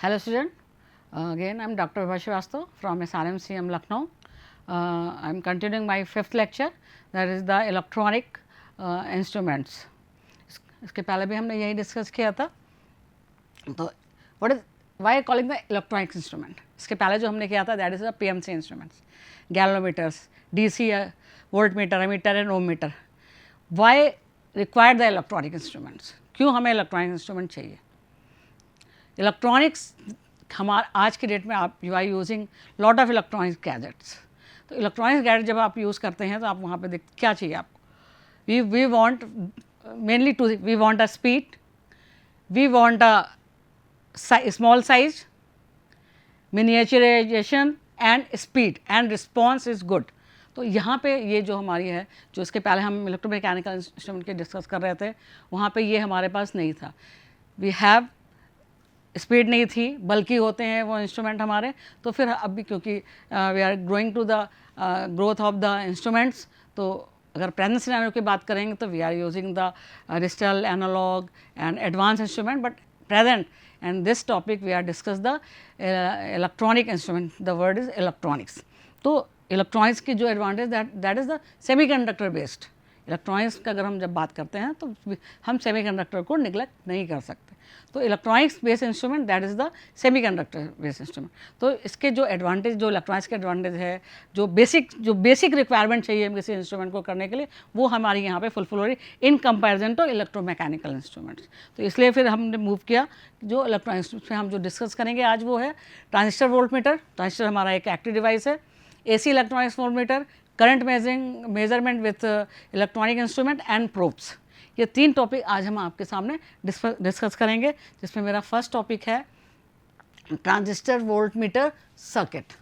Hello student, again I am Dr. Vibha Srivastava from SRMCM Lucknow. I am continuing my 5th lecture, that is the electronic instruments. इसके पहले भी हमने यही discuss किया था. तो what is why calling the electronic instrument. इसके पहले जो हमने किया था that is the PMC instruments, galvanometers, DC volt meter, ammeter and ohm meter. Why required the electronic instruments, क्यों हमें इलेक्ट्रॉनिक इंस्ट्रूमेंट चाहिए. इलेक्ट्रॉनिक्स हमारे आज की डेट में आप you are using lot of electronics gadgets. तो इलेक्ट्रॉनिक्स गैजेट जब आप यूज़ करते हैं तो आप वहाँ पे देख क्या चाहिए आपको. We want mainly to, we want a speed, we want a small size, miniaturization and speed and response is good. तो यहाँ पे ये जो हमारी है, जो इसके पहले हम इलेक्ट्रोमैकेनिकल इंस्ट्रूमेंट के डिस्कस कर रहे थे, वहाँ पे ये हमारे पास नहीं था. वी हैव स्पीड नहीं थी, बल्कि होते हैं वो इंस्ट्रूमेंट हमारे. तो फिर अभी क्योंकि we are growing to the growth of the instruments, तो अगर प्रेजेंट सिनेरियो की बात करेंगे तो we are using the digital, analogue and advance instrument. But present and this topic we are discuss the electronic instrument. The word is electronics. तो electronics की जो advantage that is the semiconductor based. Electronics का अगर हम जब बात करते हैं तो हम सेमीकंडक्टर को निगलेक्ट नहीं कर सकते. तो electronics based instrument that is the semiconductor based instrument. तो इसके जो एडवांटेज, जो इलेक्ट्रॉनिक्स के एडवांटेज है, जो बेसिक रिक्वायरमेंट चाहिए किसी इंस्ट्रूमेंट को करने के लिए, वो हमारी यहाँ पे फुलफिल हो रही in comparison to electromechanical instruments. तो इसलिए फिर हमने मूव किया. जो इलेक्ट्रॉनिक्स में हम जो डिस्कस करेंगे आज वो है ट्रांजिस्टर वोल्टमीटर. ट्रांजिस्टर हमारा एक एक्टिव डिवाइस है. AC electronics voltmeter, current measurement with electronic instrument and probes. ये 3 टॉपिक आज हम आपके सामने डिस्कस करेंगे, जिसमें मेरा फर्स्ट टॉपिक है ट्रांजिस्टर वोल्टमीटर सर्किट.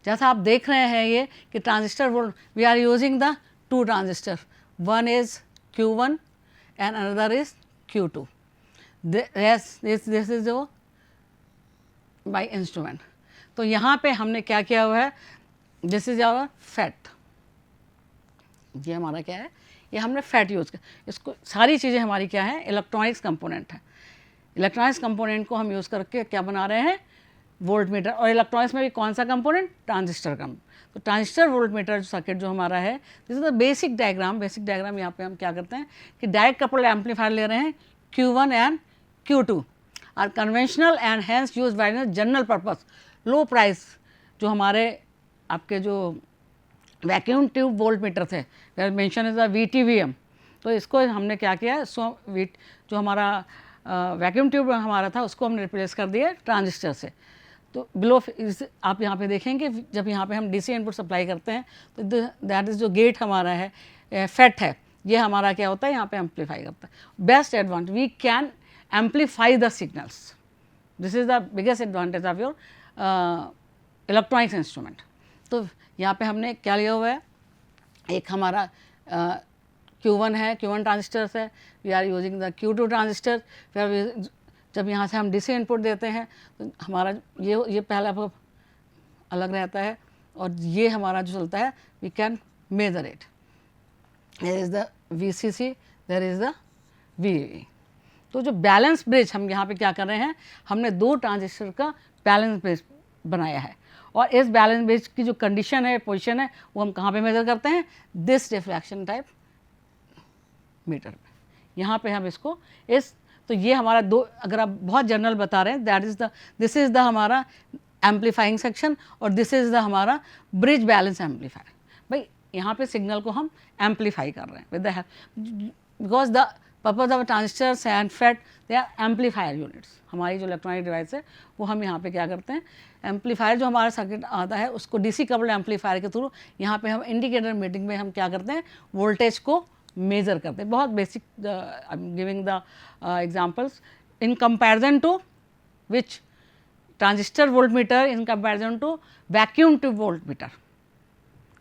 जैसा आप देख रहे हैं ये कि transistor volt, we are using the 2 transistor, one is Q1 and another is Q2. This is your by instrument. तो यहाँ पे हमने क्या किया हुआ है, दिस इज आवर फैट. ये हमारा क्या है, ये हमने फैट यूज़ किया. इसको सारी चीज़ें हमारी क्या है, इलेक्ट्रॉनिक्स कंपोनेंट है. इलेक्ट्रॉनिक्स कंपोनेंट को हम यूज़ करके क्या बना रहे हैं, वोल्ट मीटर. और इलेक्ट्रॉनिक्स में भी कौन सा कंपोनेंट, ट्रांजिस्टर का. तो ट्रांजिस्टर वोल्ट मीटर सर्किट जो हमारा है, this is the basic diagram. Basic diagram यहाँ पे हम क्या करते हैं कि डायरेक्ट कपल्ड एम्पलीफायर ले रहे हैं, Q1 and Q2 are conventional and hence use by general purpose low price. जो हमारे आपके जो वैक्यूम ट्यूब वोल्ट मीटर थे, मेंशन इज द VTVM. तो इसको हमने क्या किया, जो हमारा वैक्यूम ट्यूब हमारा था उसको हमने रिप्लेस कर दिया ट्रांजिस्टर से. तो बिलो आप यहाँ पे देखेंगे, जब यहाँ पे हम DC इनपुट सप्लाई करते हैं तो दैट इज़ जो गेट हमारा है, फेट है, ये हमारा क्या होता है, यहाँ पे एम्पलीफाई करता है. Best advantage, we can amplify the signals. This is the biggest advantage of your electronics instrument. तो यहाँ पे हमने क्या लिया हुआ है, एक हमारा Q1 है, Q1 ट्रांजिस्टर है. We are using the Q2 transistor. फिर जब यहाँ से हम DC इनपुट देते हैं तो हमारा ये पहला अलग रहता है, और ये हमारा जो चलता है we can measure it. There is the VCC, there is the VEE. तो जो बैलेंस ब्रिज हम यहाँ पे क्या कर रहे हैं, हमने 2 ट्रांजिस्टर का बैलेंस ब्रिज बनाया है. और इस बैलेंस ब्रिज की जो कंडीशन है, पोजीशन है, वो हम कहाँ पे मेजर करते हैं, दिस रिफ्लेक्शन टाइप मीटर पे. यहाँ पे हम इसको तो ये हमारा 2, अगर आप बहुत जनरल बता रहे हैं, that is the, this is the हमारा एम्पलीफाइंग सेक्शन और दिस इज़ द हमारा ब्रिज बैलेंस एम्पलीफायर. भाई यहाँ पे सिग्नल को हम एम्पलीफाई कर रहे हैं with the, because the purpose of transistors and FET they are amplifier units. हमारी जो इलेक्ट्रॉनिक डिवाइस है वो हम यहाँ पे क्या करते हैं, एम्पलीफायर जो हमारा सर्किट आता है उसको DC कपल्ड एम्पलीफायर के थ्रू यहाँ पे हम इंडिकेटर मीटिंग में हम क्या करते हैं, वोल्टेज को मेज़र करते हैं. बहुत basic, I am giving the examples in comparison to which transistor volt meter in comparison to vacuum tube volt meter.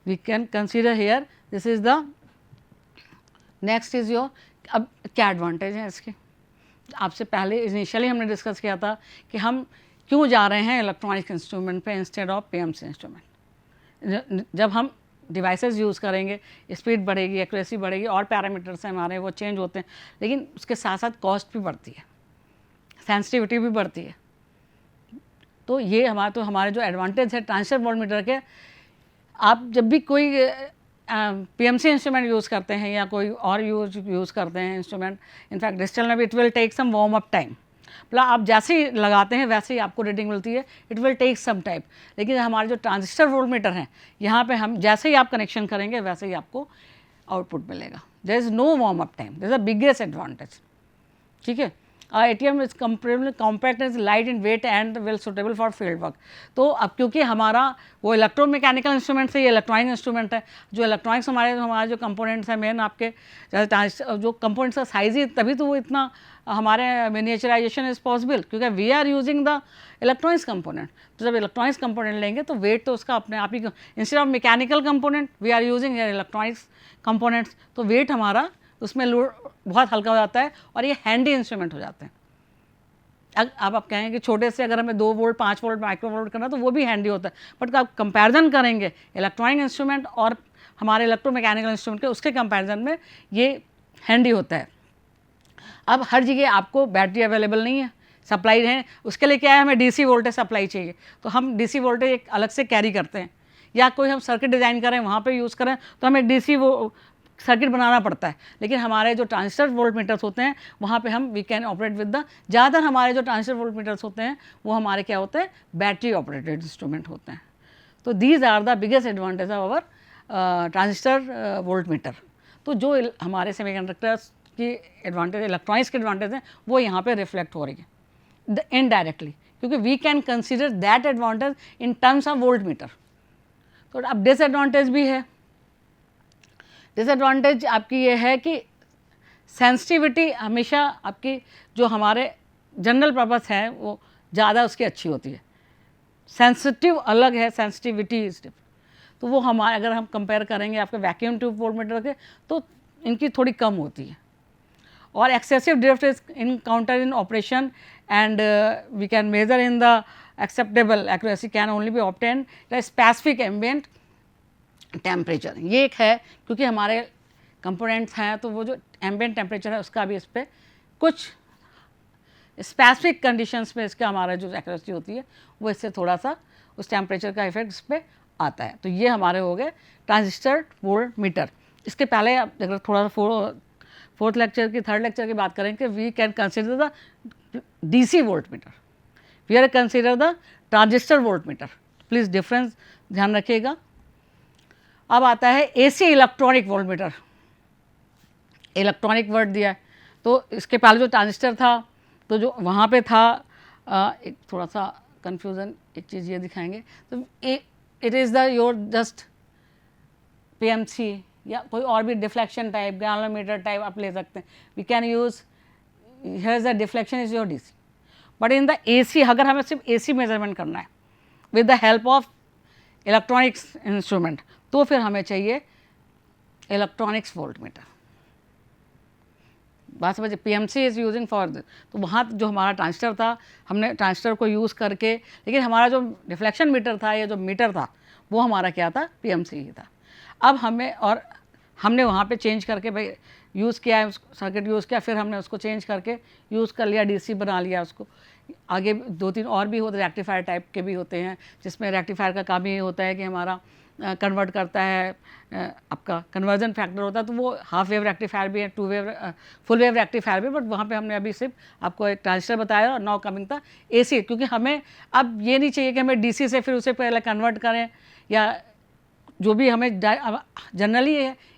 We can consider here, this is the next is your. अब क्या advantage है इसके, आपसे पहले initially हमने discuss किया था कि हम क्यों जा रहे हैं इलेक्ट्रॉनिक इंस्ट्रूमेंट पे इंस्टेड ऑफ PMC इंस्ट्रूमेंट. जब हम डिवाइसेस यूज़ करेंगे, स्पीड बढ़ेगी, एक्यूरेसी बढ़ेगी, और पैरामीटर्स हैं हमारे वो चेंज होते हैं, लेकिन उसके साथ साथ कॉस्ट भी बढ़ती है, सेंसिटिविटी भी बढ़ती है. तो ये हमारे जो एडवांटेज है ट्रांजिस्टर वोल्टमीटर के, आप जब भी कोई पीएमसी इंस्ट्रूमेंट यूज़ करते हैं या कोई और यूज़ करते हैं इंस्ट्रूमेंट, इनफैक्ट डिजिटल में भी it will take some warm up time, मतलब आप जैसे ही लगाते हैं वैसे ही आपको रीडिंग मिलती है, it will take some time. लेकिन हमारे जो ट्रांजिस्टर वोल्टमीटर हैं, यहाँ पे हम जैसे ही आप कनेक्शन करेंगे वैसे ही आपको आउटपुट मिलेगा। There is no warm up time, this is the biggest advantage. ठीक है, ATM is comparably compact, is light in weight and well suitable for field work. तो अब क्योंकि हमारा वो इलेक्ट्रोमैकेनिकल इंस्ट्रूमेंट से ये इलेक्ट्रॉनिक इंस्ट्रूमेंट है, जो इलेक्ट्रॉनिक्स हमारे जो कंपोनेंट्स हैं मेन, आपके जो कंपोनेंट्स का साइज ही, तभी तो वो इतना हमारे मिनिएचराइजेशन इज पॉसिबल, क्योंकि we are using the electronics component. तो जब इलेक्ट्रॉनिक्स कंपोनेंट लेंगे तो वेट तो उसका अपने आप ही, instead of mechanical component we are using electronics components, तो वेट हमारा उसमें लोड बहुत हल्का हो जाता है और ये हैंडी इंस्ट्रूमेंट हो जाते हैं। अब आप कहेंगे कि छोटे से अगर हमें 2 वोल्ट 5 वोल्ट माइक्रो वोल्ट करना तो वो भी हैंडी होता है, बट आप कंपैरिजन करेंगे इलेक्ट्रॉनिक इंस्ट्रूमेंट और हमारे इलेक्ट्रोमैकेनिकल इंस्ट्रूमेंट के, उसके कंपैरिजन में ये हैंडी होता है। अब हर जगह आपको बैटरी अवेलेबल नहीं है, सप्लाई है, उसके लिए क्या है, हमें डीसी वोल्टेज सप्लाई चाहिए, तो हम डीसी वोल्टेज एक अलग से कैरी करते हैं, या कोई हम सर्किट डिज़ाइन करें वहाँ पे यूज़ करें तो हमें डीसी वो सर्किट बनाना पड़ता है। लेकिन हमारे जो ट्रांजिस्टर वोल्टमीटर्स होते हैं वहाँ पे हम we can operate with the, ज़्यादातर हमारे जो ट्रांजिस्टर वोल्टमीटर्स होते हैं वो हमारे क्या होते हैं, बैटरी ऑपरेटेड इंस्ट्रूमेंट होते हैं। तो these are the biggest advantage of our transistor voltmeter. तो जो हमारे सेमीकंडक्टर्स की एडवांटेज, इलेक्ट्रॉनिक्स के एडवांटेज हैं, वो यहाँ पे रिफ्लेक्ट हो रही है इनडायरेक्टली, क्योंकि we can consider that advantage in terms of voltmeter. तो अब डिसएडवांटेज भी है। डिसएडवांटेज आपकी ये है कि सेंसिटिविटी हमेशा आपकी जो हमारे जनरल पर्पस है वो ज़्यादा उसकी अच्छी होती है, सेंसिटिव अलग है, सेंसिटिविटी इज डिफरेंट। तो वो हमारे, अगर हम कंपेयर करेंगे आपके वैक्यूम ट्यूब वोल्टमीटर के, तो इनकी थोड़ी कम होती है। और excessive drift is encounter in operation and we can measure in the acceptable accuracy can only be obtain the specific ambient temperature. ये एक है, क्योंकि हमारे कंपोनेंट्स हैं तो वो जो एम्बिएंट टेम्परेचर है उसका भी इस पर कुछ स्पेसिफिक कंडीशंस में इसका हमारा जो एक्यूरेसी होती है वो इससे थोड़ा सा उस टेम्परेचर का इफेक्ट इस पर आता है। तो ये हमारे हो गए ट्रांजिस्टर वोल्टमीटर। इसके पहले अगर थोड़ा सा फोर्थ लेक्चर की, थर्ड लेक्चर की बात करें कि we can consider the DC voltmeter, we are consider the transistor voltmeter. Please difference ध्यान रखिएगा। अब आता है AC electronic voltmeter. Electronic word दिया है, तो इसके पहले जो ट्रांजिस्टर था तो जो वहाँ पे था एक थोड़ा सा कन्फ्यूज़न, एक चीज़ ये दिखाएंगे। तो it is the your just PMC या कोई और भी डिफ्लेक्शन टाइप, गैलोमीटर टाइप आप ले सकते हैं। We can use, here is the deflection is your DC. But in the AC, अगर हमें सिर्फ एसी मेजरमेंट करना है with the help of electronics instrument, तो फिर हमें चाहिए इलेक्ट्रॉनिक्स वोल्टमीटर। बात समझिए, PMC is using for this. तो वहाँ जो हमारा ट्रांजिस्टर था, हमने ट्रांजिस्टर को यूज़ करके, लेकिन हमारा जो डिफ्लेक्शन मीटर था या जो मीटर था वो हमारा क्या था, पीएमसी ही था। अब हमने वहाँ पे चेंज करके भाई यूज़ किया है, सर्किट यूज़ किया, फिर हमने उसको चेंज करके यूज़ कर लिया, डीसी बना लिया उसको। आगे 2-3 और भी होते, रेक्टिफायर टाइप के भी होते हैं, जिसमें रेक्टिफायर का काम ये होता है कि हमारा कन्वर्ट करता है, आपका कन्वर्जन फैक्टर होता है। तो वो हाफ वेव रेक्टिफायर भी है, 2 वेव, फुल वेव रेक्टिफायर भी। बट वहाँ पे हमने अभी सिर्फ आपको एक ट्रांजिस्टर बताया और नाउ कमिंग था एसी, क्योंकि हमें अब ये नहीं चाहिए कि हमें डीसी से फिर उसे पहले कन्वर्ट करें, या जो भी हमें जनरली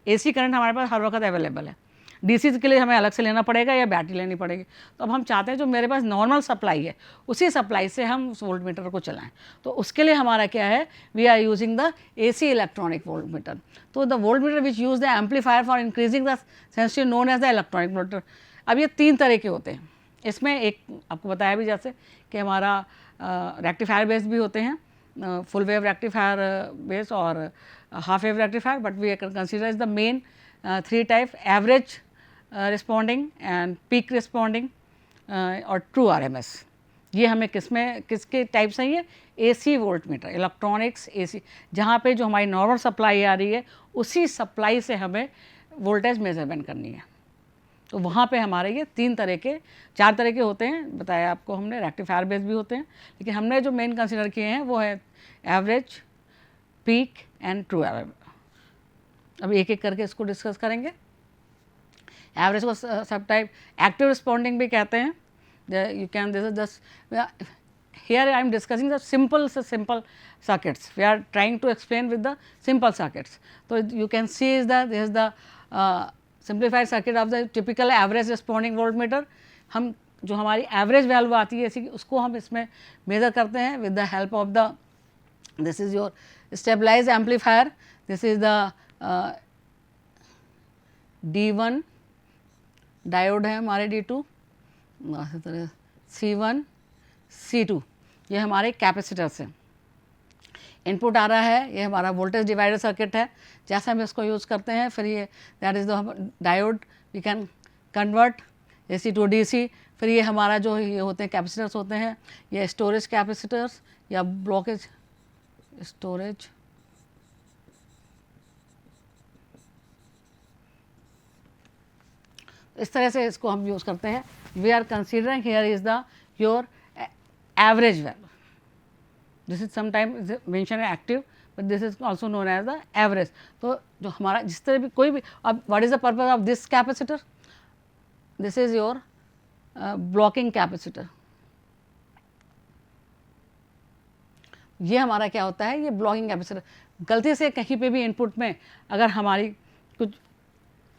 एसी करंट हमारे पास हर वक्त अवेलेबल है। डीसी के लिए हमें अलग से लेना पड़ेगा या बैटरी लेनी पड़ेगी। तो अब हम चाहते हैं जो मेरे पास नॉर्मल सप्लाई है उसी सप्लाई से हम उस वोल्टमीटर को चलाएं। तो उसके लिए हमारा क्या है, we are using the AC electronic voltmeter. तो the voltmeter which use the amplifier for increasing the sensitivity known as the electronic voltmeter. अब ये 3 तरह के होते हैं। इसमें एक आपको बताया भी जैसे कि हमारा रेक्टिफायर बेस्ड भी होते हैं, फुल वेव रेक्टिफायर बेस्ड और half wave rectifier. But we consider is the main 3 type, average responding and peak responding और ट्रू आरएमएस। ये हमें किसके टाइप से ये एसी वोल्टमीटर, इलेक्ट्रॉनिक्स एसी, जहाँ पे जो हमारी नॉर्मल सप्लाई आ रही है उसी सप्लाई से हमें वोल्टेज मेजरमेंट करनी है। तो वहाँ पे हमारे ये 4 तरह के होते हैं, बताया आपको हमने, रेक्टिफायर बेस भी होते हैं, लेकिन हमने जो मेन कंसिडर किए हैं वो है average, peak and true average. अब एक एक करके इसको डिस्कस करेंगे। एवरेज को सब टाइप एक्टिव रिस्पॉन्डिंग भी कहते हैं। You can this is just here I am discussing the simple circuits. We are trying to explain with the simple circuits. So you can see is that this is the simplified circuit of the typical average responding voltmeter. हम जो हमारी average value आती है इसी उसको हम इसमें measure करते हैं with the help of the, this is your stabilize amplifier, this is the D1 diode है हमारे, D2 इसी तरह C1 C2, ये हमारे कैपेसिटर्स हैं। इनपुट आ रहा है, ये हमारा वोल्टेज डिवाइडर सर्किट है, जैसे हम इसको यूज़ करते हैं। फिर ये that is the diode, we can convert AC to DC। फिर ये हमारा जो ये होते हैं कैपेसिटर्स होते हैं, ये स्टोरेज कैपेसिटर्स या ब्लॉकेज स्टोरेज, इस तरह से इसको हम यूज़ करते हैं। We are considering here is the your average value, this is sometime mention active but this is also known as the average. तो जो हमारा जिस तरह भी कोई भी, अब what is the purpose of this capacitor, this is your blocking capacitor. ये हमारा क्या होता है, ये ब्लॉकिंग कैपेसिटर। गलती से कहीं पे भी इनपुट में अगर हमारी कुछ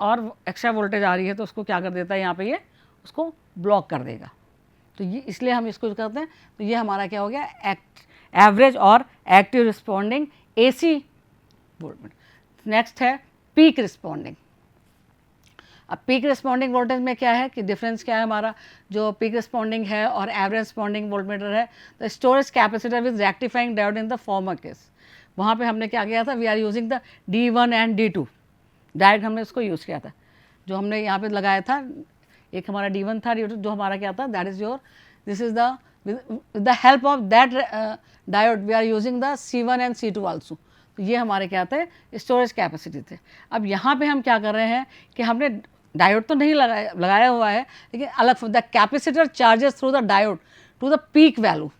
और एक्स्ट्रा वोल्टेज आ रही है तो उसको क्या कर देता है, यहाँ पे ये उसको ब्लॉक कर देगा। तो ये इसलिए हम इसको करते हैं। तो ये हमारा क्या हो गया, एवरेज और active responding AC voltmeter. Next है पीक रिस्पॉन्डिंग। अब पीक रिस्पॉन्डिंग वोल्टेज में क्या है कि डिफरेंस क्या है हमारा, जो पीक रिस्पॉन्डिंग है और एवरेज रिस्पॉन्डिंग वोल्टमीटर है, तो storage capacitor with rectifying diode in the former case. वहाँ पे हमने क्या किया था, we are using the D1 and D2 direct हमने उसको यूज़ किया था। जो हमने यहाँ पे लगाया था, एक हमारा D1 था, D2 जो हमारा क्या था, that is your, this is the with the help of that diode we are using the C1 and C2 also. तो ये हमारे क्या थे, स्टोरेज कैपेसिटी थे। अब यहाँ पे हम क्या कर रहे हैं कि हमने डायोड तो नहीं लगाया हुआ है, लेकिन अलग the capacitor charges through the diode two the peak value.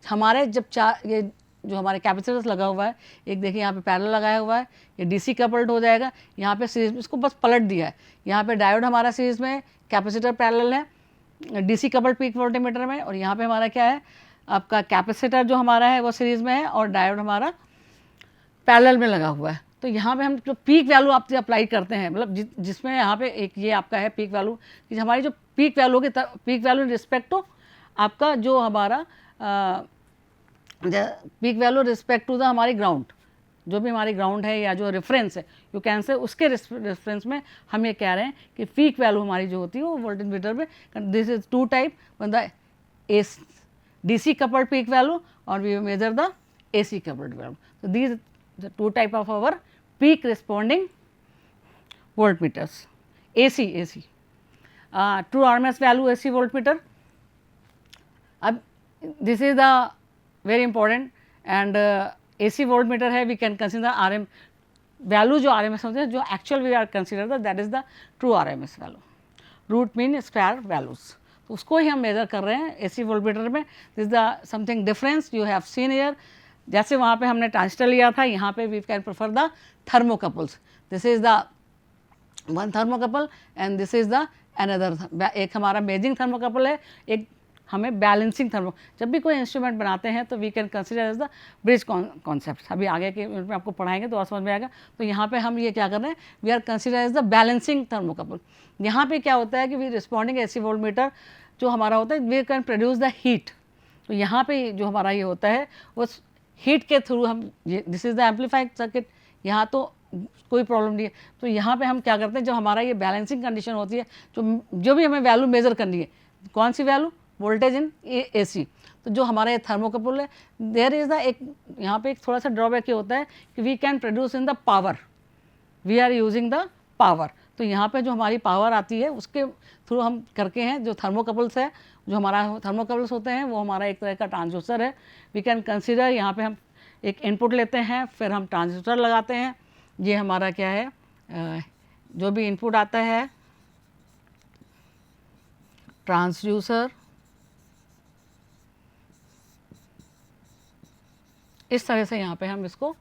हमारे जब ये जो हमारे कैपेसिटर्स लगा हुआ है, एक देखिए यहाँ पे पैरेलल लगाया हुआ है, ये DC कपल्ड हो जाएगा, यहाँ पे सीरीज में इसको बस पलट दिया है। यहाँ पे डायोड हमारा सीरीज में, कैपेसिटर पैरेलल है DC कपल्ड पीक वोल्टमीटर में, और यहाँ पे हमारा क्या है, आपका कैपेसिटर जो हमारा है वो सीरीज में है और डायोड हमारा पैरेलल में लगा हुआ है। तो यहाँ पे हम जो पीक वैल्यू आप अप्लाई करते हैं, मतलब जिसमें यहाँ पे एक ये आपका है पीक वैल्यू, कि हमारी जो पीक वैल्यू की peak value in respect to आपका जो हमारा peak value respect to the हमारी ग्राउंड, जो भी हमारी ग्राउंड है या जो रेफरेंस है, यू कैन से उसके रेफरेंस में हम ये कह रहे हैं कि पीक वैल्यू हमारी जो होती है वो वोल्टेज मीटर में, this is 2 type, the DC coupled peak value or we measure the AC coupled value. So these the 2 type of our peak responding voltmeters. AC true RMS value AC voltmeter. अब this is the very important and AC voltmeter है, we can consider RM value जो RMS होते हैं, जो actual we are consider that is the true RMS value. Root mean square values. तो उसको ही हम major कर रहे हैं AC वोल्टमीटर में। This the something difference you have seen here, जैसे वहाँ पे हमने ट्रांजिस्टर लिया था, यहाँ पे we can prefer the thermocouples. This is the one thermocouple and this is the another, एक हमारा मेजिंग थर्मोकपल है, एक हमें बैलेंसिंग थर्मो। जब भी कोई इंस्ट्रूमेंट बनाते हैं तो we can consider as the bridge concept, अभी आगे के में आपको पढ़ाएंगे तो और समझ में आएगा। तो यहाँ पे हम ये क्या कर रहे हैं, we are consider as the balancing thermocouple. यहाँ पे क्या होता है कि वी रिस्पॉन्डिंग AC वोल्टमीटर जो हमारा होता है, we can produce the heat. तो यहाँ पे जो हमारा ये होता है वो हीट के थ्रू हम, ये this is the amplified circuit, यहाँ तो कोई प्रॉब्लम नहीं है। तो यहाँ पे हम क्या करते हैं, जब हमारा ये बैलेंसिंग कंडीशन होती है, जो भी हमें वैल्यू मेजर करनी है, कौन सी वैल्यू, वोल्टेज इन AC। तो जो हमारा ये थर्मोकपल है, देयर इज़ द एक यहाँ पे एक थोड़ा सा ड्रॉबैक ये होता है कि we can produce in the power, we are using the power. तो यहाँ पे जो हमारी पावर आती है उसके थ्रू हम करके हैं, जो थर्मोकपल्स है, जो हमारा थर्मोकपल्स होते हैं वो हमारा एक तरह का ट्रांसड्यूसर है। वी कैन कंसीडर, यहाँ पे हम एक इनपुट लेते हैं, फिर हम ट्रांसड्यूसर लगाते हैं। ये हमारा क्या है, जो भी इनपुट आता है ट्रांसड्यूसर, इस तरह से यहाँ पे हम इसको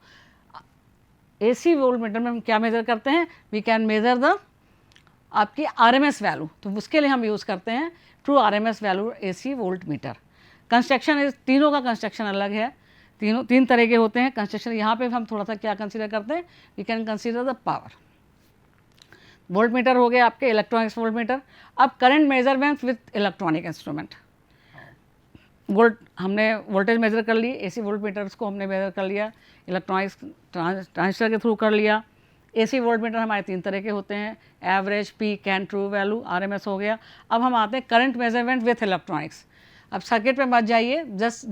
AC वोल्ट मीटर में हम क्या मेज़र करते हैं, वी कैन मेज़र द आपकी RMS वैल्यू, तो उसके लिए हम यूज़ करते हैं true RMS value AC volt meter. Construction तीनों का कंस्ट्रक्शन अलग है, तीन तरह के होते हैं कंस्ट्रक्शन। यहाँ पे हम थोड़ा सा क्या कंसीडर करते हैं, we can consider the power. Volt meter हो गया आपके इलेक्ट्रॉनिक्स वोल्ट मीटर। अब current measurement with electronic instrument, हमने वोल्टेज मेज़र कर ली, AC वोल्ट मीटर्स को हमने मेज़र कर लिया, इलेक्ट्रॉनिक्स ट्रांजिस्टर के थ्रू कर लिया। AC वोल्ट मीटर हमारे तीन तरह के होते हैं, average, peak and true value, RMS हो गया। अब हम आते हैं करंट मेजरमेंट विथ इलेक्ट्रॉनिक्स। अब सर्किट पे मत जाइए, जस्ट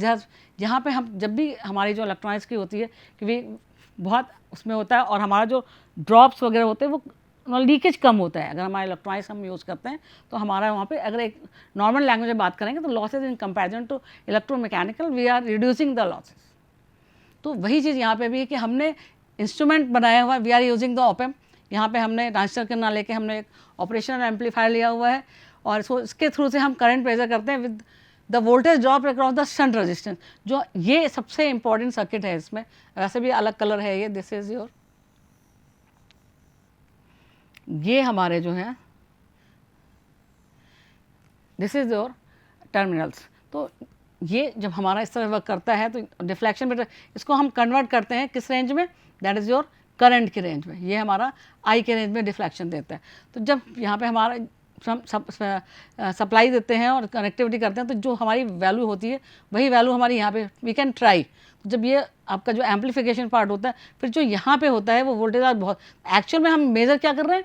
जहाँ पे हम जब भी हमारी जो इलेक्ट्रॉनिक्स की होती है क्योंकि बहुत उसमें होता है और हमारा जो ड्रॉप्स वगैरह होते हैं वो लीकेज कम होता है। अगर हमारे इलेक्ट्रॉनिक्स हम यूज़ करते हैं तो हमारा वहाँ पे अगर एक नॉर्मल लैंग्वेज में बात करेंगे तो losses in comparison to electromechanical we are reducing the losses. तो वही चीज़ यहाँ पे भी है कि हमने इंस्ट्रूमेंट बनाया हुआ, we are using the op amp. यहाँ पे हमने ट्रांजिस्टर के ना लेके हमने एक ऑपरेशनल एम्पलीफायर लिया हुआ है और इसके थ्रू से हम करंट मेजर करते हैं with the voltage drop across the shunt resistance. जो ये सबसे इंपॉर्टेंट सर्किट है, इसमें वैसे भी अलग कलर है ये, दिस इज योर, ये हमारे जो है दिस इज योर टर्मिनल्स। तो ये जब हमारा इस तरह वर्क करता है तो डिफ्लेक्शन मीटर इसको हम कन्वर्ट करते हैं किस रेंज में, दैट इज़ योर करंट के रेंज में। ये हमारा आई के रेंज में डिफ्लेक्शन देता है। तो जब यहाँ पे हमारा सप्लाई देते हैं और कनेक्टिविटी करते हैं तो जो हमारी वैल्यू होती है वही वैल्यू हमारी यहाँ पे वी कैन ट्राई। तो जब ये आपका जो एम्पलीफिकेशन पार्ट होता है, फिर जो यहाँ पे होता है वो वोल्टेज बहुत एक्चुअल में हम मेज़र क्या कर रहे हैं,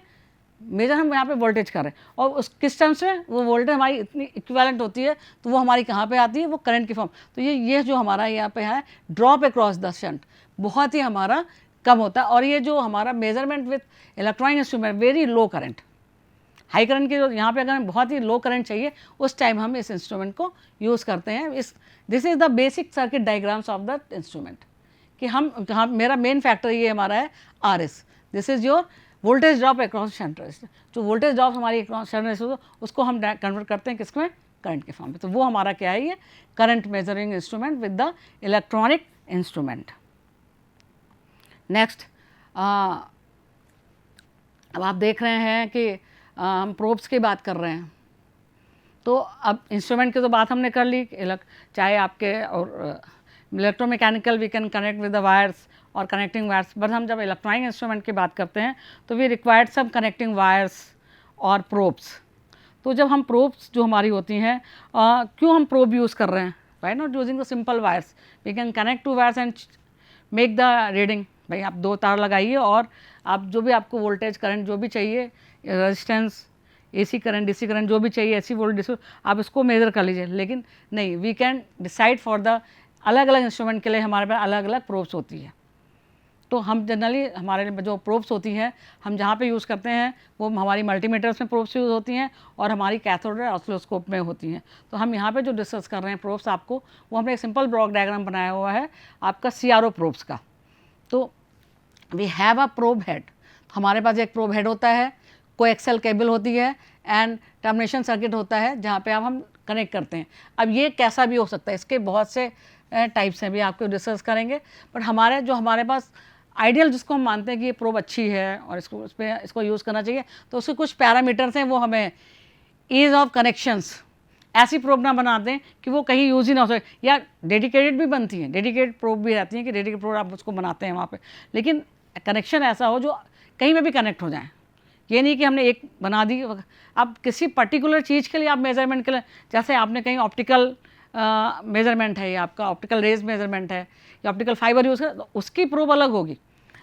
मेजर हम यहाँ पे वोल्टेज कर रहे हैं और उस किस टर्म्स में वो वोल्टेज हमारी इतनी इक्विवेलेंट होती है तो वो हमारी कहाँ पे आती है, वो करंट की फॉर्म। तो ये जो हमारा यहाँ पे है ड्रॉप अक्रॉस द शंट बहुत ही हमारा कम होता है। और ये जो हमारा measurement with electronic instrument very low current, high current की जो यहाँ पे अगर हमें बहुत ही लो करंट चाहिए उस टाइम हम इस इंस्ट्रूमेंट को यूज़ करते हैं। This is the basic circuit diagrams of the instrument कि हम मेरा मेन फैक्टर ये हमारा है RS, this is your voltage drop across shunt resistor. जो वोल्टेज ड्रॉप हमारी अक्रॉस शंट रेजिस्टर उसको हम कन्वर्ट करते हैं किसमें, करंट के फॉर्म में। तो वो हमारा क्या है, ये current measuring instrument with the electronic instrument. Next अब आप देख रहे हैं कि हम प्रोब्स की बात कर रहे हैं। तो अब इंस्ट्रूमेंट की तो बात हमने कर ली, चाहे आपके और electromechanical we can connect with the wires और कनेक्टिंग वायर्स, बट हम जब इलेक्ट्रॉनिक इंस्ट्रूमेंट की बात करते हैं तो we required some connecting wires और प्रोब्स। तो जब हम प्रोब्स जो हमारी होती हैं, क्यों हम प्रोब यूज़ कर रहे हैं, why not using the simple wires, we can connect two wires and make the reading. भाई आप दो तार लगाइए और आप जो भी आपको वोल्टेज करंट जो भी चाहिए, resistance, AC current, DC current जो भी चाहिए, AC वोल्ट DC, आप इसको मेज़र कर लीजिए। लेकिन नहीं, we can decide for the अलग अलग इंस्ट्रूमेंट के लिए हमारे पास अलग अलग प्रोब्स होती है। तो हम जनरली हमारे जो प्रोब्स होती हैं हम जहाँ पे यूज़ करते हैं वो हमारी मल्टीमीटर्स में प्रोब्स यूज़ होती हैं और हमारी कैथोड ऑसिलोस्कोप में होती हैं। तो हम यहाँ पे जो डिस्कस कर रहे हैं प्रोब्स आपको, वो हमने एक सिंपल ब्लॉक डायग्राम बनाया हुआ है आपका CRO प्रोब्स का। तो we have a probe head, हमारे पास एक प्रोब हेड होता है, कोएक्सियल केबल होती है एंड टर्मिनेशन सर्किट होता है जहाँ पे अब हम कनेक्ट करते हैं। अब ये कैसा भी हो सकता है, इसके बहुत से टाइप्स हैं, भी आपको डिस्कस करेंगे। बट हमारे पास आइडियल जिसको हम मानते हैं कि ये प्रोब अच्छी है और इसको यूज़ करना चाहिए, तो उसके कुछ पैरामीटर्स हैं, वो हमें ईज़ ऑफ कनेक्शंस, ऐसी प्रोब ना बना दें कि वो कहीं यूज़ ही ना हो सके, या डेडिकेटेड भी बनती हैं, डेडिकेटेड प्रोब भी रहती हैं कि डेडिकेटेड प्रोब आप उसको बनाते हैं वहाँ पे, लेकिन कनेक्शन ऐसा हो जो कहीं में भी कनेक्ट हो जाए। ये नहीं कि हमने एक बना दी, अब किसी पर्टिकुलर चीज़ के लिए आप मेजरमेंट के लिए, जैसे आपने कहीं ऑप्टिकल मेजरमेंट है या आपका ऑप्टिकल रेज मेजरमेंट है या ऑप्टिकल फाइबर यूज़ करें, तो उसकी प्रोब अलग होगी।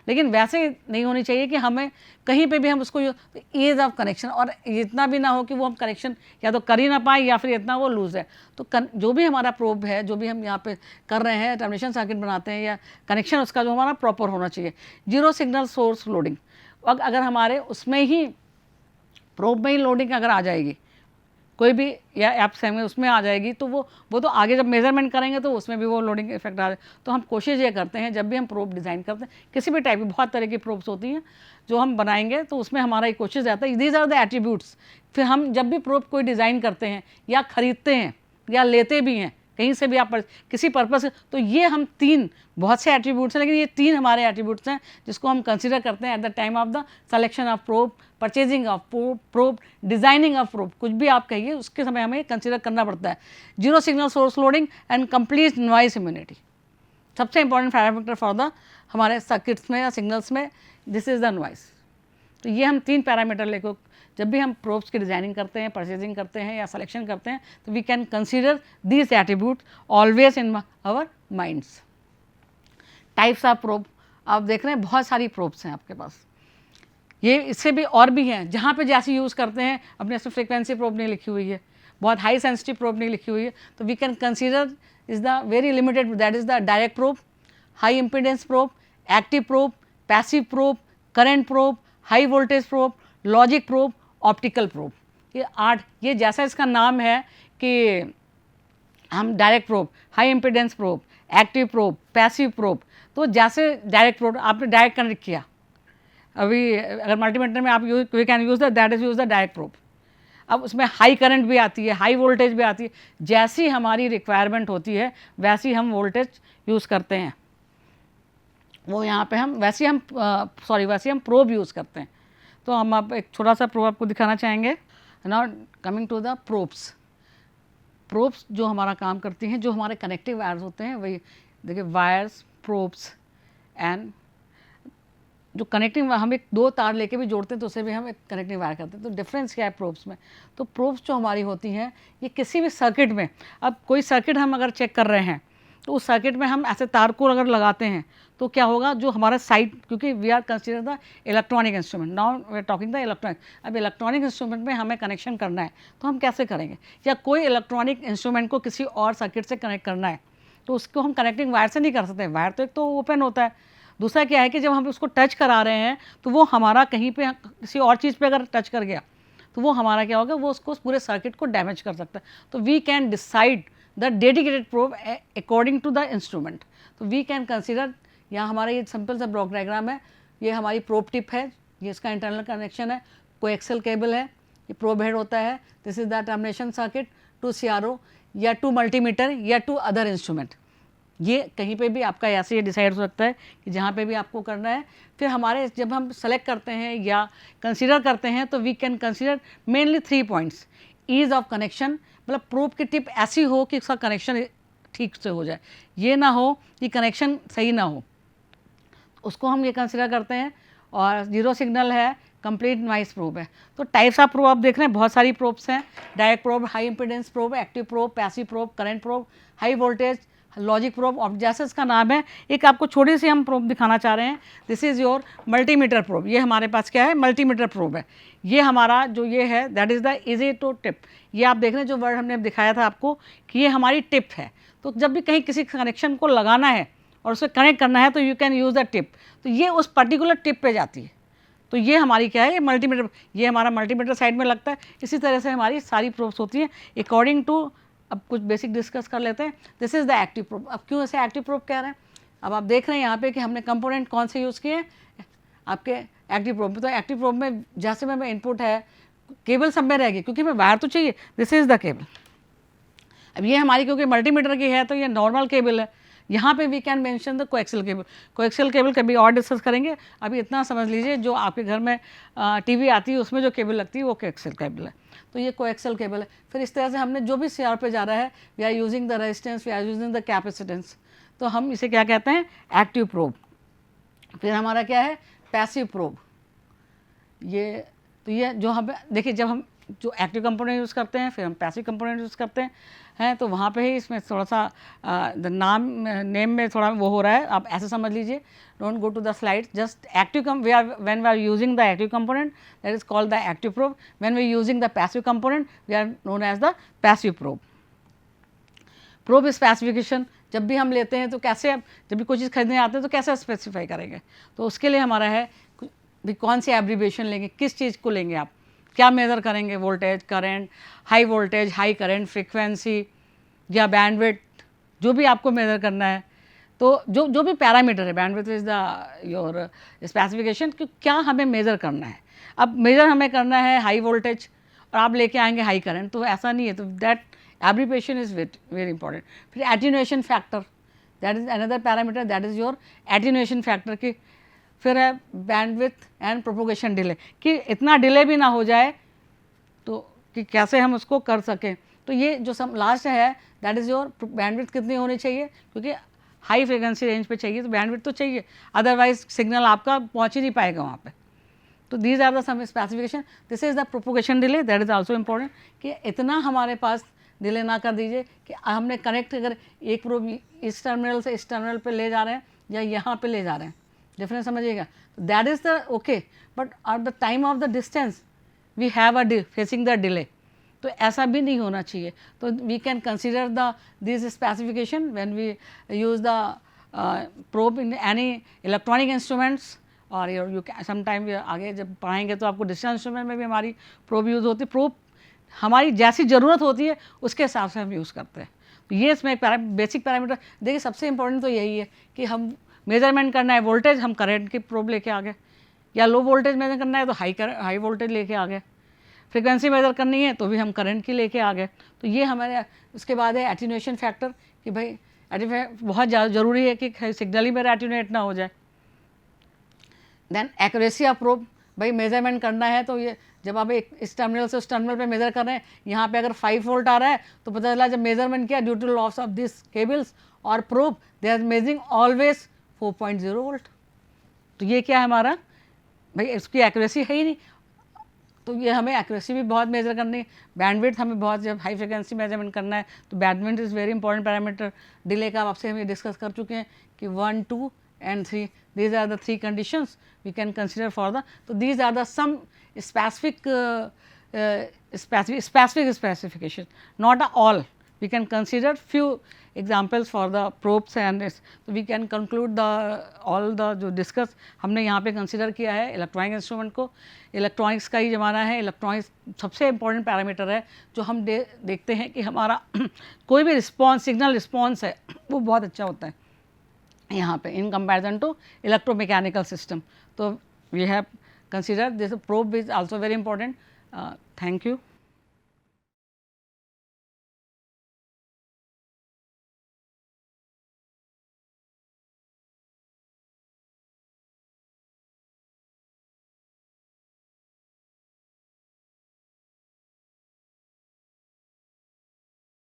लेकिन वैसे नहीं होनी चाहिए कि हमें कहीं पे भी हम उसको ईज ऑफ कनेक्शन, और इतना भी ना हो कि वो हम कनेक्शन या तो कर ही ना पाए या फिर इतना वो लूज़ है। तो जो भी हमारा प्रोब है, जो भी हम यहाँ पे कर रहे हैं, टर्मिनेशन सर्किट बनाते हैं या कनेक्शन, उसका जो हमारा प्रॉपर होना चाहिए। जीरो सिग्नल सोर्स लोडिंग, अगर हमारे उसमें ही प्रोब में ही लोडिंग अगर आ जाएगी, कोई भी या ऐप्स हैं उसमें आ जाएगी, तो वो तो आगे जब मेजरमेंट करेंगे तो उसमें भी वो लोडिंग इफेक्ट आ जाए। तो हम कोशिश ये करते हैं जब भी हम प्रोब डिज़ाइन करते हैं, किसी भी टाइप की बहुत तरह की प्रोब्स होती हैं जो हम बनाएंगे, तो उसमें हमारा एक कोशिश रहता है दीज आर द एट्रीब्यूट्स। फिर हम जब भी प्रोब कोई डिज़ाइन करते हैं या ख़रीदते हैं या लेते भी हैं कहीं से भी आप किसी पर्पस से, तो ये हम 3 बहुत से एट्रीब्यूट्स हैं, लेकिन ये 3 हमारे एट्रीब्यूट्स हैं जिसको हम कंसिडर करते हैं eight the time of the selection of probe, purchasing of probe, designing of probe, कुछ भी आप कहिए उसके समय हमें कंसिडर करना पड़ता है। Zero signal source loading and complete noise immunity, सबसे इंपॉर्टेंट पैरामीटर फॉर द हमारे सर्किट्स में या सिग्नल्स में, दिस इज़ द नॉइस। तो ये हम 3 पैरामीटर लेकर जब भी हम प्रोब्स की डिज़ाइनिंग करते हैं, परचेजिंग करते हैं या सिलेक्शन करते हैं, तो we can consider these attribute always in our minds. Types of probe, आप देख रहे हैं बहुत सारी प्रोब्स हैं आपके पास, ये इससे भी और भी हैं जहाँ पे जैसे यूज़ करते हैं। अपने इसमें फ्रिक्वेंसी प्रोब नहीं लिखी हुई है, बहुत हाई सेंसिटिव प्रोब नहीं लिखी हुई है, तो we can consider is the very limited, that is the direct probe, high impedance probe, active probe, passive probe, current probe, high voltage probe, logic probe, optical probe. ये 8, ये जैसा इसका नाम है कि हम direct probe, high impedance probe, active probe, passive probe, तो जैसे डायरेक्ट प्रोब आपने डायरेक्ट कनेक्ट किया, अभी अगर मल्टीमीटर में आप we can use that is use the direct probe. अब उसमें हाई करंट भी आती है, हाई वोल्टेज भी आती है, जैसी हमारी रिक्वायरमेंट होती है वैसी हम वोल्टेज यूज़ करते हैं, वो यहाँ पे हम वैसे हम प्रोब यूज़ करते हैं। तो हम आप एक छोटा सा प्रोब आपको दिखाना चाहेंगे। Now coming to the probes. Probes जो हमारा काम करती हैं, जो हमारे कनेक्टिव वायर्स होते हैं, वही देखिए वायर्स, प्रोब्स एंड जो कनेक्टिंग, हम एक 2 तार लेके भी जोड़ते हैं तो उसे भी हम एक कनेक्टिंग वायर करते हैं। तो डिफरेंस क्या है प्रोब्स में? तो प्रोब्स जो हमारी होती हैं ये किसी भी सर्किट में, अब कोई सर्किट हम अगर चेक कर रहे हैं तो उस सर्किट में हम ऐसे तार को अगर लगाते हैं तो क्या होगा, जो हमारा साइड, क्योंकि we are consider the electronic instrument, now we are talking the electronic. अब इलेक्ट्रॉनिक इंस्ट्रूमेंट में हमें कनेक्शन करना है तो हम कैसे करेंगे, या कोई इलेक्ट्रॉनिक इंस्ट्रूमेंट को किसी और सर्किट से कनेक्ट करना है तो उसको हम कनेक्टिंग वायर से नहीं कर सकते। वायर तो एक तो ओपन होता है, दूसरा क्या है कि जब हम उसको टच करा रहे हैं तो वो हमारा कहीं पे किसी और चीज़ पे अगर टच कर गया तो वो हमारा क्या होगा, वो उसको पूरे सर्किट को डैमेज कर सकता है। तो we can decide the dedicated probe according to the instrument. तो वी कैन कंसिडर, यहाँ हमारा ये सिंपल सा ब्लॉक डायग्राम है, ये हमारी प्रोब टिप है, ये इसका इंटरनल कनेक्शन है, कोएक्सियल केबल है, ये प्रोब हेड होता है, this is the termination circuit to CRO या टू मल्टीमीटर या टू अदर इंस्ट्रूमेंट। ये कहीं पे भी आपका ऐसे ही डिसाइड हो सकता है कि जहाँ पे भी आपको करना है। फिर हमारे जब हम सेलेक्ट करते हैं या कंसीडर करते हैं तो we can consider mainly 3 points. Ease of connection, मतलब प्रोब की टिप ऐसी हो कि उसका कनेक्शन ठीक से हो जाए, ये ना हो कि कनेक्शन सही ना हो, उसको हम ये कंसीडर करते हैं। और जीरो सिग्नल है, कंप्लीट नॉइस प्रोब है। तो टाइप्स ऑफ प्रोब आप देख रहे हैं, बहुत सारी प्रोब्स हैं, direct probe, high impedance probe, active probe, passive probe, current probe, high voltage, logic probe. और जैसे इसका नाम है, एक आपको छोटी सी हम प्रोब दिखाना चाह रहे हैं, this is your multimeter probe. ये हमारे पास क्या है, मल्टीमीटर प्रोब है। ये हमारा जो ये है that is the easy to tip. ये आप देख रहे हैं जो वर्ड हमने दिखाया था आपको कि ये हमारी टिप है। तो जब भी कहीं किसी कनेक्शन को लगाना है और उसे कनेक्ट करना है तो you can use the tip, तो ये उस पर्टिकुलर टिप पे जाती है। तो ये हमारी क्या है, ये मल्टीमीटर, ये हमारा मल्टीमीटर साइड में लगता है। इसी तरह से हमारी सारी प्रोब्स होती हैं अकॉर्डिंग टू। अब कुछ बेसिक डिस्कस कर लेते हैं। This is the active probe. अब क्यों ऐसे एक्टिव प्रोब कह रहे हैं, अब आप देख रहे हैं यहाँ पे कि हमने कंपोनेंट कौन से यूज़ किए हैं आपके एक्टिव प्रोब में। तो एक्टिव प्रोब में जैसे में इनपुट है, केबल सब में रहेगी क्योंकि हमें वायर तो चाहिए, दिस इज़ द केबल। अब ये हमारी क्योंकि मल्टीमीटर की है तो ये नॉर्मल केबल है। यहाँ पे we can mention the coaxial cable. Coaxial cable कभी और डिस्कस करेंगे, अभी इतना समझ लीजिए जो आपके घर में टीवी आती है उसमें जो केबल लगती है वो कोएक्सियल केबल है। तो ये कोएक्सियल केबल है। फिर इस तरह से हमने जो भी CR पे जा रहा है, we are using the resistance, we are using the capacitance, तो हम इसे क्या कहते हैं, एक्टिव प्रोब। फिर हमारा क्या है, पैसिव प्रोब। ये तो ये जो हम देखिए, जब हम जो एक्टिव कंपोनेंट यूज़ करते हैं फिर हम पैसिव कंपोनेंट यूज़ करते हैं तो वहाँ पे ही इसमें थोड़ा सा नेम में थोड़ा वो हो रहा है, आप ऐसे समझ लीजिए। Don't go to the slide, just active when we are using the active component that is called the active probe. When we using the passive component we are known as the passive probe. Probe specification, जब भी हम लेते हैं तो कैसे, जब भी कोई चीज़ खरीदने आते हैं तो कैसे स्पेसिफाई करेंगे, तो उसके लिए हमारा है भी कौन सी एब्रीविएशन लेंगे, किस चीज़ को लेंगे आप, क्या मेज़र करेंगे, voltage, current, high voltage, high current, frequency या बैंडविड्थ, जो भी आपको मेज़र करना है। तो जो भी पैरामीटर है, bandwidth is the your specification कि क्या हमें मेज़र करना है। अब मेज़र हमें करना है हाई वोल्टेज और आप लेके आएंगे हाई करंट, तो ऐसा नहीं है। तो that abbreviation is very important. फिर attenuation factor, that is another parameter, that is your attenuation factor की। फिर है बैंडविड्थ एंड प्रोपोगेशन डिले, कि इतना डिले भी ना हो जाए तो कि कैसे हम उसको कर सकें। तो ये जो सब लास्ट है दैट इज़ योर बैंडविड्थ कितनी होनी चाहिए, क्योंकि हाई फ्रिक्वेंसी रेंज पे चाहिए तो बैंडविड्थ तो चाहिए, अदरवाइज सिग्नल आपका पहुंच ही नहीं पाएगा वहाँ पे। तो these are the some specification. This is the propagation delay, that is also important कि इतना हमारे पास डिले ना कर दीजिए कि हमने कनेक्ट अगर एक प्रोब इस टर्मिनल से इस टर्मिनल पे ले जा रहे हैं या यहाँ पे ले जा रहे हैं, डिफरेंस समझिएगा। That is the okay, but at the time of the distance we have a facing the delay, तो ऐसा भी नहीं होना चाहिए। तो we can consider the this specification when we use the probe in any electronic instruments, और you sometime आगे जब पढ़ाएंगे तो आपको डिजिटल इंस्ट्रूमेंट में भी हमारी प्रोब यूज़ होती है। प्रोब हमारी जैसी ज़रूरत होती है उसके हिसाब से हम यूज़ करते हैं। तो ये इसमें एक बेसिक पैरामीटर। देखिए सबसे इंपॉर्टेंट तो यही है कि हम मेजरमेंट करना है वोल्टेज, हम करंट की प्रोब लेके आ गए, या लो वोल्टेज मेजर करना है तो हाई वोल्टेज लेके आ गए, फ्रिक्वेंसी मेजर करनी है तो भी हम करंट की लेके आ गए। तो ये हमारे, उसके बाद है एटीन्यूएशन फैक्टर कि भाई बहुत ज़रूरी है कि सिग्नल ही मेरा एटीन्यूएट ना हो जाए। देन एक्यूरेसी ऑफ प्रोब, भाई मेजरमेंट करना है तो ये जब आप एक इस टर्मिनल से उस टर्मिनल पे मेजर कर रहे हैं, यहाँ पे अगर 5 वोल्ट आ रहा है तो पता चला जब मेजरमेंट किया due to loss of this cables और probe they are measuring always 4.0 volt. तो ये क्या है हमारा, भाई इसकी एक्यूरेसी है ही नहीं। तो ये हमें एक्यूरेसी भी बहुत मेजर करनी है। बैंडविड्थ हमें बहुत, जब हाई फ्रिक्वेंसी मेजरमेंट करना है तो bandwidth is very important parameter. Delay का आपसे हम ये डिस्कस कर चुके हैं कि 1, 2 and 3, these are the 3 conditions we can consider for the, so these are the some specific specification, not all. We can consider few examples for the probes and this, so we can conclude the all the जो discuss हमने यहाँ पे consider किया है electronic instrument को। Electronics का ही ज़माना है, इलेक्ट्रॉनिक्स सबसे इंपॉर्टेंट पैरामीटर है जो हम देखते हैं कि हमारा कोई भी रिस्पॉन्स, सिग्नल रिस्पॉन्स है वो बहुत अच्छा होता है यहाँ पे in comparison to electromechanical system. तो we have consider this probe is also very important. Thank you.